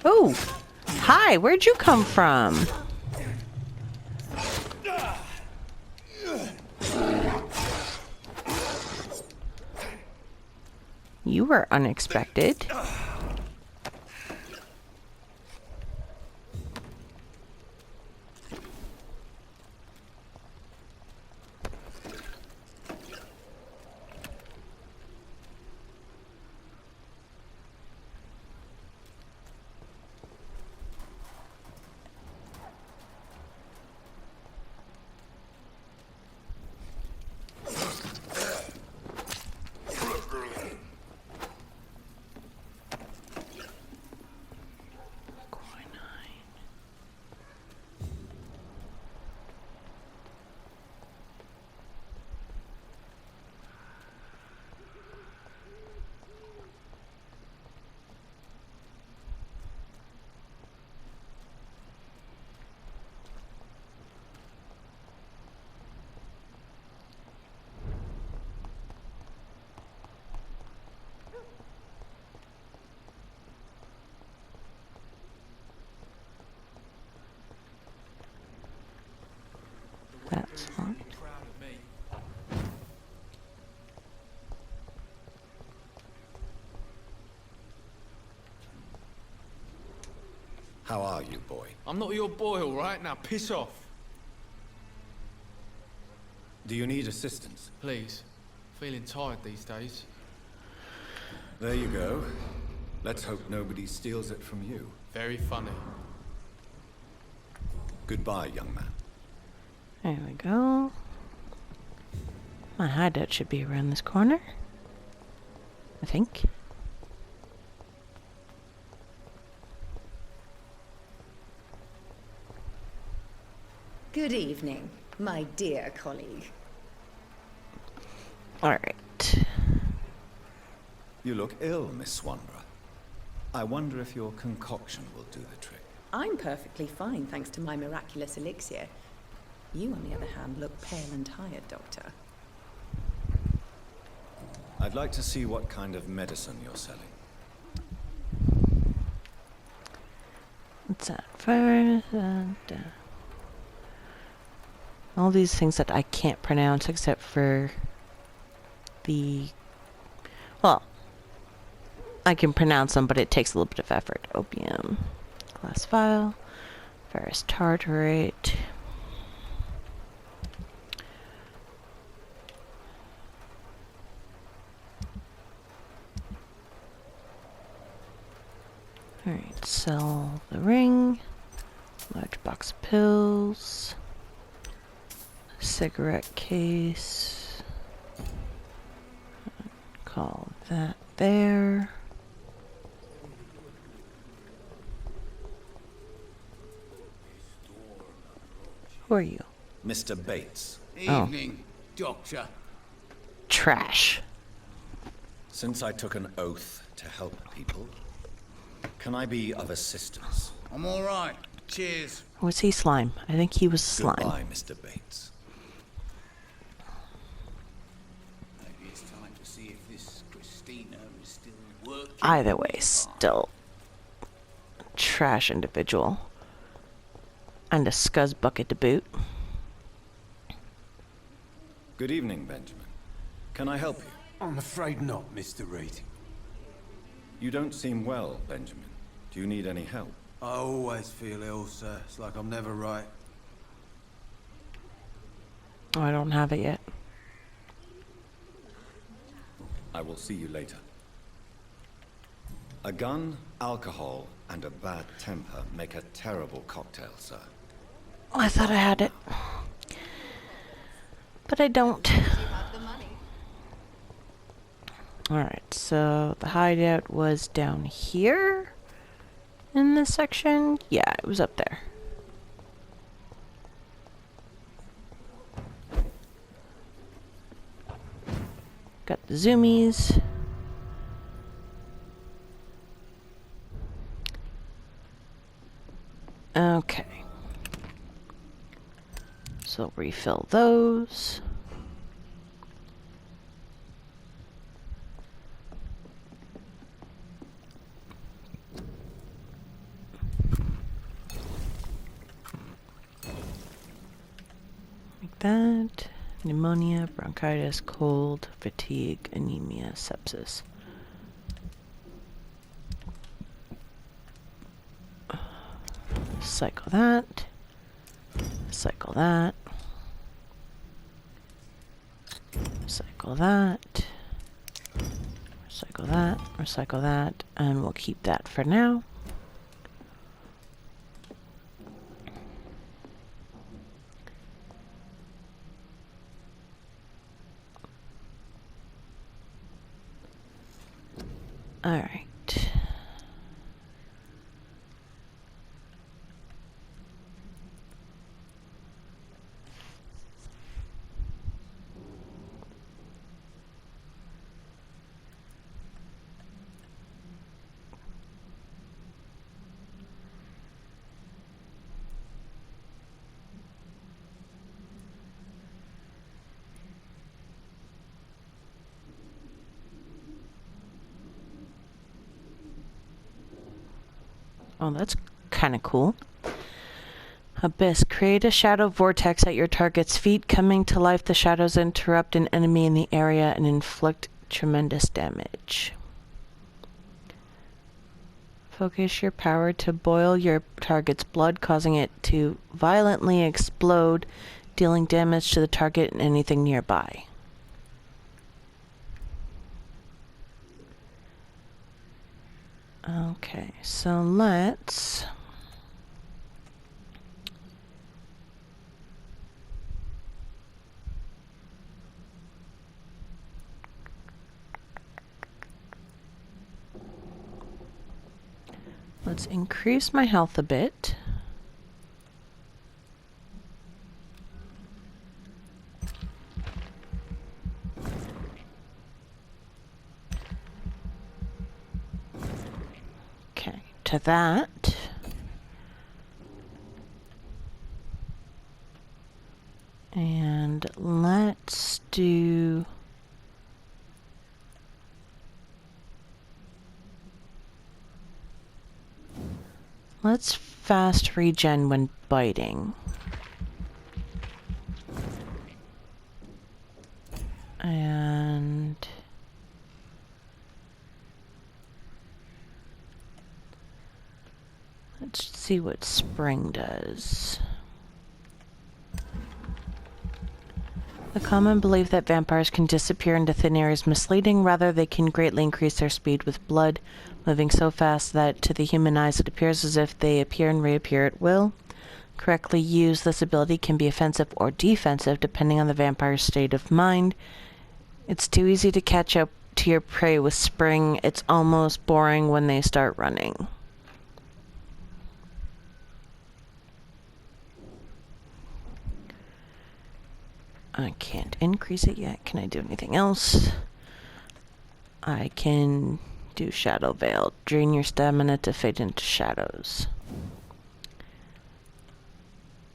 A: Oh! Hi, where'd you come from? You were unexpected. That's locked.
B: How are you, boy?
C: I'm not your boy, all right? Now piss off.
B: Do you need assistance?
C: Please. Feeling tired these days.
B: There you go. Let's hope nobody steals it from you.
C: Very funny.
B: Goodbye, young man.
A: There we go. My hideout should be around this corner, I think.
L: Good evening, my dear colleague.
A: Alright.
B: You look ill, Miss Swanborough. I wonder if your concoction will do the trick.
L: I'm perfectly fine thanks to my miraculous elixir. You, on the other hand, look pale and tired, Doctor.
B: I'd like to see what kind of medicine you're selling.
A: What's that first? All these things that I can't pronounce except for the... Well, I can pronounce them, but it takes a little bit of effort. Opium. Glass vial. Ferrous tartarate. Alright, sell the ring. Large box of pills. Cigarette case. Call that there. Who are you?
B: Mr. Bates.
C: Evening, Doctor.
A: Trash.
B: Since I took an oath to help people, can I be of assistance?
C: I'm all right. Cheers.
A: Was he slime? I think he was slime.
B: Goodbye, Mr. Bates.
C: Maybe it's time to see if this Christina is still working.
A: Either way, still trash individual. And a scuzz bucket to boot.
B: Good evening, Benjamin. Can I help you?
I: I'm afraid not, Mr. Reed.
B: You don't seem well, Benjamin. Do you need any help?
M: I always feel ill, sir. It's like I'm never right.
A: Oh, I don't have it yet.
B: I will see you later. A gun, alcohol, and a bad temper make a terrible cocktail, sir.
A: Oh, I thought I had it. But I don't. Alright, so the hideout was down here in this section. Yeah, it was up there. Got the zoomies. Okay. So refill those. Like that. Pneumonia, bronchitis, cold, fatigue, anemia, sepsis. Cycle that. Cycle that. Recycle that. Recycle that. Recycle that. And we'll keep that for now. All right. Oh, that's kind of cool. Abyss. Create a shadow vortex at your target's feet. Coming to life, the shadows interrupt an enemy in the area and inflict tremendous damage. Focus your power to boil your target's blood, causing it to violently explode, dealing damage to the target and anything nearby. Okay, so let's... Let's increase my health a bit. Okay, to that. And let's do... Let's fast regen when biting. And... let's see what spring does. The common belief that vampires can disappear into thin air is misleading. Rather, they can greatly increase their speed with blood, moving so fast that to the human eyes it appears as if they appear and reappear at will. Correctly used, this ability can be offensive or defensive depending on the vampire's state of mind. It's too easy to catch up to your prey with spring. It's almost boring when they start running. I can't increase it yet. Can I do anything else? I can do Shadow Veil. Drain your stamina to fade into shadows.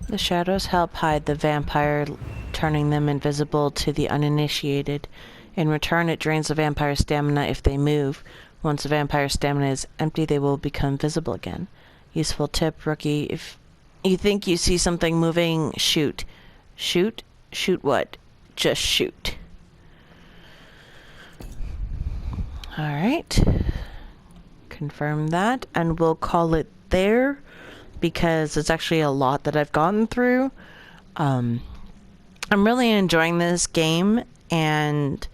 A: The shadows help hide the vampire, turning them invisible to the uninitiated. In return, it drains the vampire's stamina if they move. Once the vampire's stamina is empty, they will become visible again. Useful tip, rookie. If you think you see something moving, shoot. Shoot? Shoot what? Just shoot. Alright. Confirm that, and we'll call it there, because it's actually a lot that I've gotten through. I'm really enjoying this game, and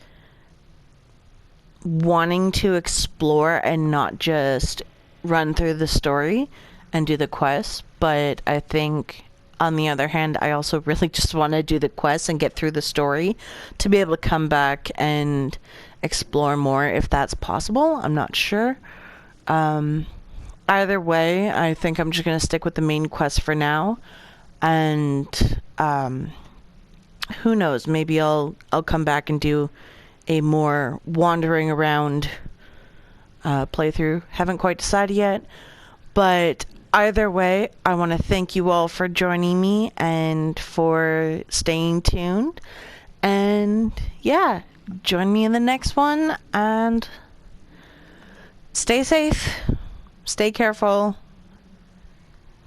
A: wanting to explore and not just run through the story and do the quests, but I think... on the other hand, I also really just want to do the quests and get through the story to be able to come back and explore more if that's possible. I'm not sure. Either way, I think I'm just going to stick with the main quest for now. And who knows, maybe I'll come back and do a more wandering around playthrough. Haven't quite decided yet, but either way, I want to thank you all for joining me and for staying tuned. And yeah, join me in the next one, and stay safe, stay careful,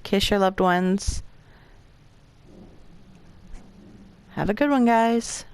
A: kiss your loved ones. Have a good one, guys.